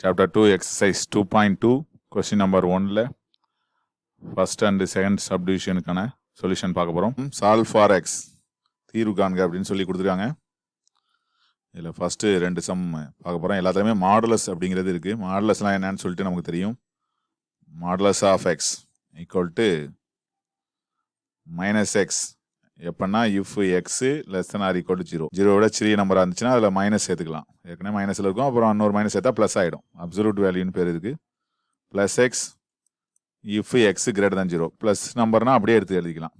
Chapter 2, exercise 2.2, question number 1ல first and second subdivisionக்கான solution பார்க்க போகிறோம். சால்வ் ஃபார் எக்ஸ், தீர்வு காண்க அப்படின்னு சொல்லி கொடுத்துருக்காங்க. இதில் ஃபஸ்ட்டு 2 சம் பார்க்க போகிறோம். எல்லாத்துலேயுமே மாடுலஸ் அப்படிங்கிறது இருக்குது. மாடுலஸ்லாம் என்னன்னு சொல்லிட்டு நமக்கு தெரியும். Modulus of x equal to minus x எப்பன்னா if x less than or equal to 0. 0 விட சிறிய நம்பராக இருந்துச்சுன்னா அதில் மைனஸ் சேர்த்துக்கலாம். ஏற்கனவே மைனஸில் இருக்கும், அப்புறம் இன்னொரு மைனஸ் சேர்த்தா ப்ளஸ் ஆகிடும். அப்சல்யூட் வேல்யூன்னு பேர் இதுக்கு. Plus x if x greater than 0. Plus நம்பர்னா அப்படியே எடுத்து எழுதிக்கலாம்.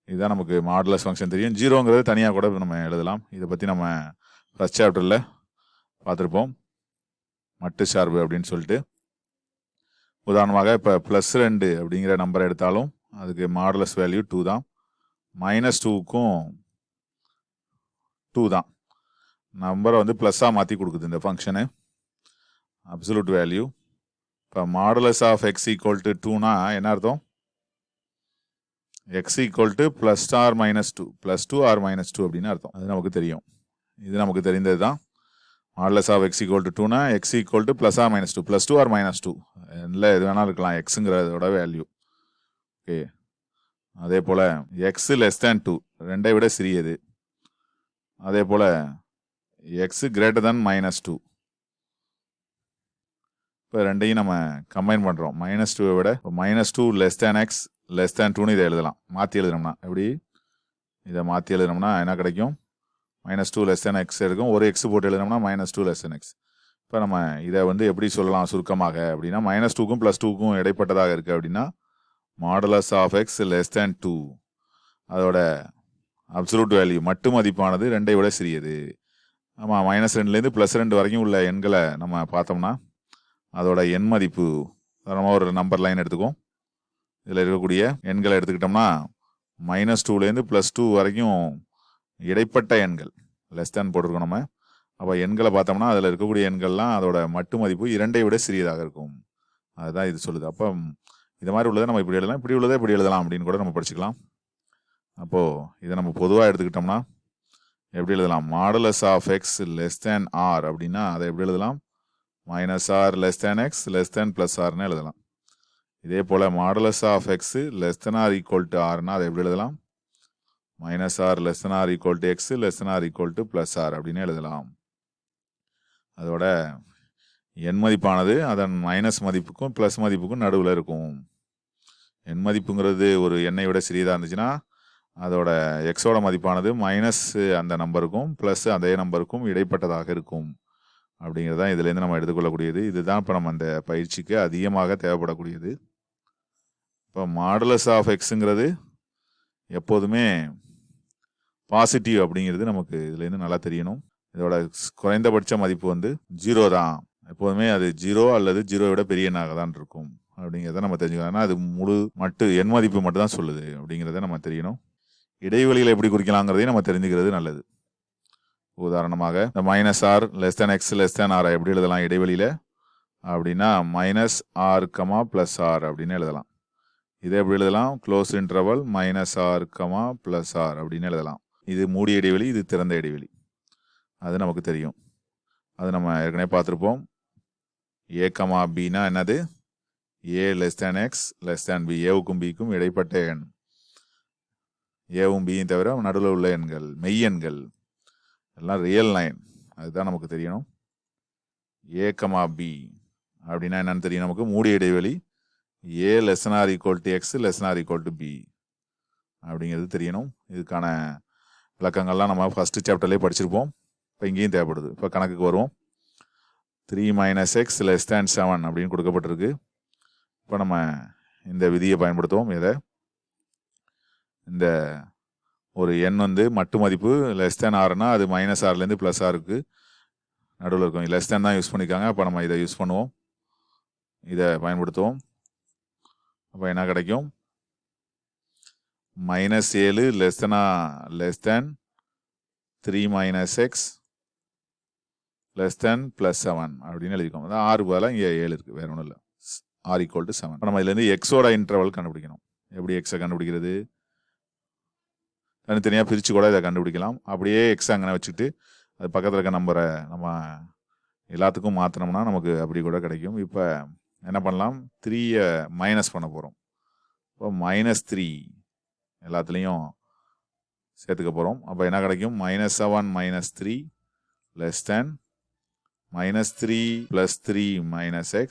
இதுதான் நமக்கு மாடுலஸ் ஃபங்க்ஷன் தெரியும். 0ங்கிறது தனியாக கூட நம்ம எழுதலாம். இதை பற்றி நம்ம ஃபஸ்ட் சாப்டரில் பார்த்துருப்போம். மட்டு சார்பு அப்படின்னு சொல்லிட்டு. உதாரணமாக இப்போ +2 அப்படிங்கிற நம்பர் எடுத்தாலும் அதுக்கு மாடுலஸ் வேல்யூ 2 தான். -2க்கும் 2 தான். நம்பரை வந்து ப்ளஸ்ஸாக மாற்றி கொடுக்குது இந்த ஃபங்க்ஷனு. Absolute value. இப்போ modulus of x equal to 2னா என்ன அர்த்தம்? X equal to +2 or -2, +2 or -2 அப்படின்னு அர்த்தம். அது நமக்கு தெரியும். இது நமக்கு தெரிந்தது தான். Modulus of x equal to 2னா x equal to +2 or -2, +2 or -2 இல்லை எது வேணாலும் இருக்கலாம் எக்ஸுங்கிறதோட வேல்யூ. ஓகே, அதே போல் எக்ஸு லெஸ் தேன் 2, 2ஐ விட சிறியது. அதே போல் எக்ஸு கிரேட்டர் தேன் -2. இப்போ ரெண்டையும் நம்ம கம்பைன் பண்ணுறோம். -2 விட -2 less than x less than 2ன்னு இதை எழுதலாம். மாற்றி எழுதுனோம்னா எப்படி? இதை மாற்றி எழுதுனோம்னா என்ன கிடைக்கும்? -2 லெஸ் தேன் எக்ஸ் இருக்கும். ஒரு எக்ஸ் போட்டு எழுதுனோம்னா -2 லெஸ் தேன் எக்ஸ். இப்போ நம்ம இதை வந்து எப்படி சொல்லலாம் சுருக்கமாக அப்படின்னா, -2க்கும் +2க்கும் இடைப்பட்டதாக இருக்குது அப்படின்னா modulus of x less than 2, அதோட அப்சல்யூட் வேல்யூ மட்டு மதிப்பானது 2ஐ விட சிறியது. ஆமாம், -2லேருந்து +2 வரைக்கும் உள்ள எண்களை நம்ம பார்த்தோம்னா அதோட எண் மதிப்பு, நம்ம ஒரு நம்பர் லைன் எடுத்துக்குவோம். இதில் இருக்கக்கூடிய எண்களை எடுத்துக்கிட்டோம்னா -2லேருந்து +2 வரைக்கும் இடைப்பட்ட எண்கள் லெஸ் தேன் போட்டிருக்கோம் நம்ம. அப்போ எண்களை பார்த்தோம்னா அதில் இருக்கக்கூடிய எண்கள்லாம் அதோட மட்டு மதிப்பு 2ஐ விட சிறியதாக இருக்கும். அதுதான் இது சொல்லுது. அப்போ இது மாதிரி உள்ளதை நம்ம இப்படி எழுதலாம், இப்படி உள்ளதை இப்படி எழுதலாம் அப்படின்னு கூட நம்ம படிச்சுக்கலாம். அப்போது இதை நம்ம பொதுவாக எடுத்துக்கிட்டோம்னா எப்படி எழுதலாம்? Modulus of x less than r அப்படின்னா அதை எப்படி எழுதலாம்? -r less than x less than +rன்னு எழுதலாம். இதே போல் modulus of x less than R equal to ஆர்னா அதை எப்படி எழுதலாம்? -r less than R equal to x less than R equal to +r அப்படின்னு எழுதலாம். அதோட எண் மதிப்பானது அதன் மைனஸ் மதிப்புக்கும் ப்ளஸ் மதிப்புக்கும் நடுவில் இருக்கும். எண் மதிப்புங்கிறது ஒரு எண்ணை விட சிறியதாக இருந்துச்சுன்னா அதோட எக்ஸோட மதிப்பானது மைனஸ் அந்த நம்பருக்கும் ப்ளஸ் அதே நம்பருக்கும் இடைப்பட்டதாக இருக்கும். அப்படிங்கிறது தான் இதுலேருந்து நம்ம எடுத்துக்கொள்ளக்கூடியது. இதுதான் இப்போ நம்ம அந்த பயிற்சிக்கு அதிகமாக தேவைப்படக்கூடியது. இப்போ மாடுலஸ் ஆஃப் எக்ஸுங்கிறது எப்போதுமே பாசிட்டிவ் அப்படிங்கிறது நமக்கு இதுலேருந்து நல்லா தெரியணும். இதோட குறைந்தபட்ச மதிப்பு வந்து 0 தான். எப்போதுமே அது 0 அல்லது 0 விட பெரிய எண்ணாக தான் இருக்கும் அப்படிங்கிறத நம்ம தெரிஞ்சுக்கலாம். ஏன்னா அது முழு எண் மதிப்பு மட்டும் தான் சொல்லுது அப்படிங்கிறத நம்ம தெரியணும். இடைவெளியில் எப்படி குறிக்கலாங்கிறதையும் நம்ம தெரிஞ்சுக்கிறது நல்லது. உதாரணமாக இந்த -r less than x less than R எப்படி எழுதலாம் இடைவெளியில் அப்படின்னா -r, +r அப்படின்னு எழுதலாம். இதை எப்படி எழுதலாம்? க்ளோஸ் இன்டர்வல் -r, +r அப்படின்னு எழுதலாம். இது மூடிய இடைவெளி, இது திறந்த இடைவெளி. அது நமக்கு தெரியும். அது நம்ம ஏற்கனவே பார்த்துருப்போம். a, bனா என்னது? a less than x less than b. ஏவுக்கும் பிக்கும் இடைப்பட்ட எண். ஏவும் பியும் தவிர நடுவில் உள்ள எண்கள் மெய் எண்கள் எல்லாம் ரியல் லைன். அதுதான் நமக்கு தெரியணும். a, b அப்படின்னா என்னன்னு தெரியும் நமக்கு? மூடிய இடைவெளி a less than R equal to x less than R equal to b அப்படிங்கிறது தெரியணும். இதுக்கான விளக்கங்கள்லாம் நம்ம ஃபஸ்ட்டு சாப்டர்லேயே படிச்சிருப்போம். இப்போ இங்கேயும் தேவைப்படுது. இப்போ கணக்குக்கு வருவோம். 3 - x லெஸ் தேன் 7 அப்படின்னு கொடுக்கப்பட்டிருக்கு. இப்போ நம்ம இந்த விதியை பயன்படுத்துவோம். இதை இந்த ஒரு எண் வந்து மட்டு மதிப்பு லெஸ் தேன் ஆர்னா அது -rலேருந்து +rக்கு நடுவில் இருக்கும். லெஸ் தேன் தான் யூஸ் பண்ணியிருக்காங்க. அப்போ நம்ம இதை யூஸ் பண்ணுவோம், இதை பயன்படுத்துவோம். அப்போ என்ன கிடைக்கும்? -7 less than 3 - x less than +7 அப்படின்னு எழுதிக்கோம். அதான் 6 பதிலாக இங்கே 7 இருக்குது, வேறு ஒன்றும் இல்லை. r equal to 7. நம்ம இதுலேருந்து எக்ஸோட இன்டர்வல் கண்டுபிடிக்கணும். எப்படி எக்ஸை கண்டுபிடிக்கிறது? தனித்தனியாக பிரித்து கூட இதை கண்டுபிடிக்கலாம். அப்படியே எக்ஸ் அங்கே வச்சுக்கிட்டு அது பக்கத்தில் இருக்க நம்பரை நம்ம எல்லாத்துக்கும் மாற்றினோம்னா நமக்கு அப்படி கூட கிடைக்கும். இப்போ என்ன பண்ணலாம், 3-ஐ மைனஸ் பண்ண போகிறோம். இப்போ -3 எல்லாத்துலேயும் சேர்த்துக்க போகிறோம். அப்போ என்ன கிடைக்கும், -7 -3 less than -3 + 3 - x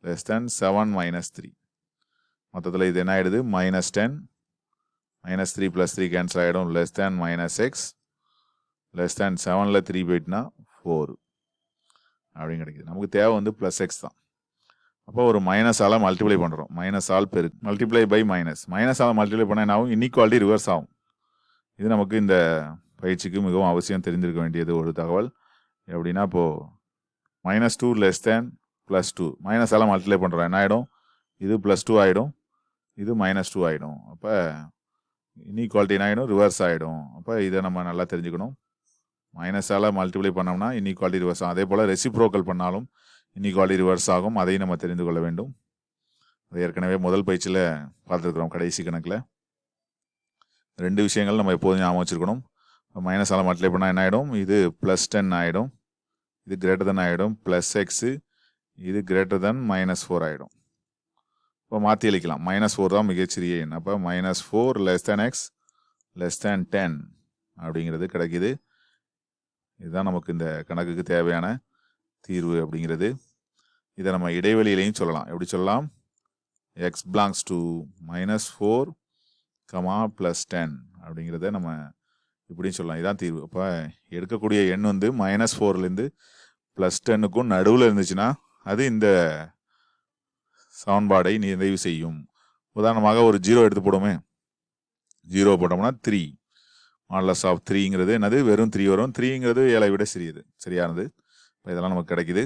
less than 7 -3. மொத்தத்தில் இது என்ன ஆகிடுது, -10 -3 + 3 கேன்சல் ஆகிடும், less than -x less than 7ல் 3 போயிட்டுனா 4 அப்படின்னு கிடைக்குது. நமக்கு தேவை வந்து +x தான். அப்போ ஒரு மைனஸால் மல்டிப்ளை பண்ணுறோம், மைனஸால் பெருக்கு, மல்டிப்ளை பை மைனஸால் மல்டிப்ளை பண்ணால் என்ன ஆகும், இன்இக்வாலிட்டி ரிவர்ஸ் ஆகும். இது நமக்கு இந்த பயிற்சிக்கு மிகவும் அவசியம் தெரிந்திருக்க வேண்டியது ஒரு தகவல். எப்படின்னா இப்போது -2 less than +2 மைனஸால் மல்டிப்ளை பண்ணுறோம், என்ன ஆகிடும், இது +2 ஆகிடும், இது -2 ஆகிடும். அப்போ இன்இக்வாலிட்டி என்ன ஆகிடும், ரிவர்ஸ் ஆகிடும். அப்போ இதை நம்ம நல்லா தெரிஞ்சுக்கணும். மைனஸால் மல்டிப்ளை பண்ணோம்னா இன்இக்வாலிட்டி ரிவர்ஸ் ஆகும். அதே போல் ரெசிப்ரோக்கல் பண்ணாலும் இன்இக்வாலிட்டி ரிவர்ஸ் ஆகும். அதையும் நம்ம தெரிந்து கொள்ள வேண்டும். அது ஏற்கனவே முதல் பயிற்சியில் பார்த்துருக்குறோம். கடைசி கணக்கில் 2 விஷயங்கள் நம்ம எப்போதும் ஞாபகம் வச்சுருக்கணும். மைனஸால் மல்டிப்ளை பண்ணால் என்ன ஆகிடும், இது +10 ஆகிடும், இது கிரேட்டர் தென் ஆகிடும், +x இது கிரேட்டர் தென் -4 ஆகிடும். இப்போ மாற்றி அளிக்கலாம், -4 தான் மிகச்சிறிய எண். அப்போ -4 less than x less than 10 அப்படிங்கிறது கிடைக்கிது. இதுதான் நமக்கு இந்த கணக்குக்கு தேவையான தீர்வு அப்படிங்கிறது. இதை நம்ம இடைவெளியிலையும் சொல்லலாம். எப்படி சொல்லலாம், x belongs to -4, +10 அப்படிங்கிறத நம்ம இப்படின்னு சொல்லலாம். இதுதான் தீர்வு. அப்போ எடுக்கக்கூடிய எண் வந்து -4லேருந்து +10க்கும் நடுவில் இருந்துச்சுன்னா அது இந்த சமன்பாடை நிறைவு செய்யும். உதாரணமாக ஒரு 0 எடுத்து போடுமே, 0 போட்டோம்னா 3 மாடலஸ் ஆஃப் 3ங்கிறது என்னது, வெறும் 3 வரும். 3ங்கிறது 7ஐ விட சிறியது, சரியானது. இப்போ இதெல்லாம் நமக்கு கிடைக்குது.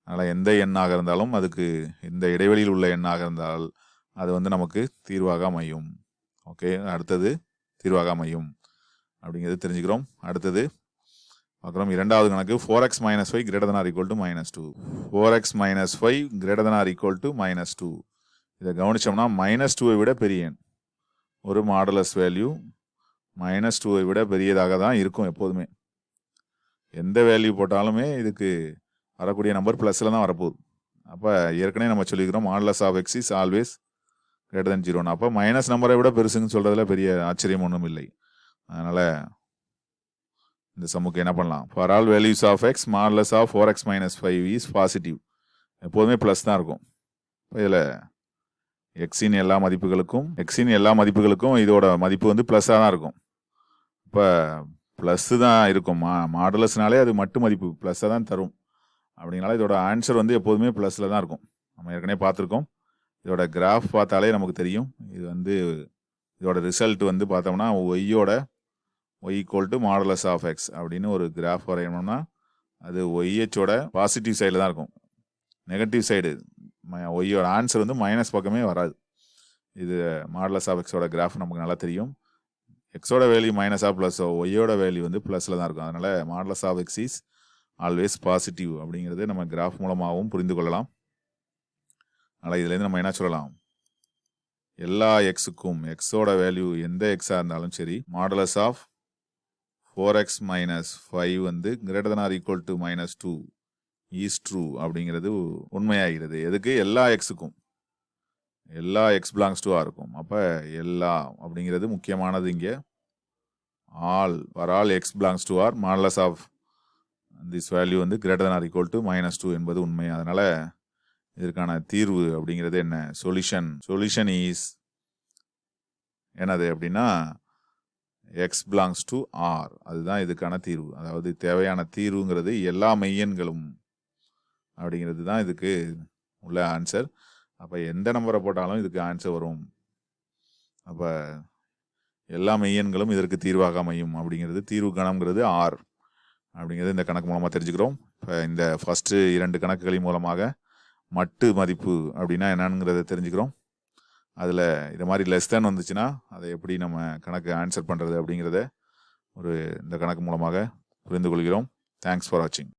அதனால் எந்த எண்ணாக இருந்தாலும் அதுக்கு இந்த இடைவெளியில் உள்ள எண்ணாக இருந்தால் அது வந்து நமக்கு தீர்வாக அமையும். ஓகே, அடுத்தது தீர்வாக அமையும் அப்படிங்கிறது தெரிஞ்சுக்கிறோம். அடுத்தது பார்க்குறோம், இரண்டாவது கணக்கு 4x - 5 ≥ -2. 4x - 5 ≥ -2. இதை கவனித்தோம்னா -2ஐ விட பெரிய எண், ஒரு மாடுலஸ் வேல்யூ -2ஐ விட பெரியதாக தான் இருக்கும் எப்போதுமே. எந்த வேல்யூ போட்டாலுமே இதுக்கு வரக்கூடிய நம்பர் ப்ளஸில் தான் வரப்போகுது. அப்போ ஏற்கனவே நம்ம சொல்லிக்கிறோம் modulus of x is always greater than 0. அப்போ மைனஸ் நம்பரை விட பெருசுன்னு சொல்கிறதுல பெரிய ஆச்சரியம் ஒன்றும் இல்லை. அதனால் இந்த சம்முக்கு என்ன பண்ணலாம், for all values of x modulus of 4x - 5 is positive. எப்போதுமே ப்ளஸ் தான் இருக்கும். இப்போ இதில் எக்ஸின் எல்லா மதிப்புகளுக்கும் இதோட மதிப்பு வந்து ப்ளஸ்ஸாக தான் இருக்கும். இப்போ ப்ளஸ்ஸு தான் இருக்கும். மாடுலஸ்னாலே அது மட்டு மதிப்பு ப்ளஸ்ஸாக தான் தரும். அப்படிங்கனால இதோட ஆன்சர் வந்து எப்போதுமே ப்ளஸில் தான் இருக்கும். நம்ம ஏற்கனவே பார்த்துருக்கோம். இதோட கிராஃப் பார்த்தாலே நமக்கு தெரியும். இது வந்து இதோட ரிசல்ட் வந்து பார்த்தோம்னா ஒய்யோட y = மாடுலஸ் ஆஃப் x அப்படின்னு ஒரு கிராஃப் வரையணும்னா அது ஒய்ஹெச்சோட பாசிட்டிவ் சைடில் தான் இருக்கும். நெகட்டிவ் சைடு ஒய்யோட ஆன்சர் வந்து மைனஸ் பக்கமே வராது. இது மாடுலஸ் ஆஃப் எக்ஸோட கிராஃப் நமக்கு நல்லா தெரியும். எக்ஸோட வேல்யூ மைனஸா ப்ளஸ்ஸோ, ஒய்யோட வேல்யூ வந்து ப்ளஸில் தான் இருக்கும். அதனால் modulus of x is always positive அப்படிங்கிறது நம்ம கிராஃப் மூலமாகவும் புரிந்து கொள்ளலாம். அதனால் இதுலேருந்து நம்ம என்ன சொல்லலாம், எல்லா எக்ஸுக்கும் எக்ஸோட வேல்யூ எந்த எக்ஸாக இருந்தாலும் சரி மாடுலஸ் ஆஃப் 4x - 5 வந்து greater than or equal to -2 is true அப்படிங்கிறது உண்மையாகிறது. எதுக்கு, எல்லா எக்ஸுக்கும், எல்லா x belongs to R இருக்கும். அப்போ எல்லா அப்படிங்கிறது முக்கியமானது. இங்கே for all x belongs to R modulus of this value வந்து greater than or equal to -2 என்பது உண்மை. அதனால் இதற்கான தீர்வு அப்படிங்கிறது என்ன, சொல்யூஷன் இஸ் என்னது அப்படின்னா x belongs to R. அதுதான் இதுக்கான தீர்வு. அதாவது தேவையான தீர்வுங்கிறது எல்லா மெய்யெண்களும் அப்படிங்கிறது தான் இதுக்கு உள்ள ஆன்சர். அப்போ எந்த நம்பரை போட்டாலும் இதுக்கு ஆன்சர் வரும். அப்போ எல்லா மெய்யெண்களும் இதற்கு தீர்வாக அமையும் அப்படிங்கிறது தீர்வு கணம்ங்கிறது R அப்படிங்கிறது இந்த கணக்கு மூலமாக தெரிஞ்சுக்கிறோம். இப்போ இந்த ஃபஸ்ட்டு 2 கணக்குகளின் மூலமாக மட்டு மதிப்பு அப்படின்னா என்னங்கிறத தெரிஞ்சுக்கிறோம். அதில் இது மாதிரி லெஸ் தேன் வந்துச்சுன்னா அதை எப்படி நம்ம கணக்கு ஆன்சர் பண்ணுறது அப்படிங்கிறத இந்த கணக்கு மூலமாக புரிந்து கொள்கிறோம். தேங்க்ஸ் ஃபார் வாட்சிங்.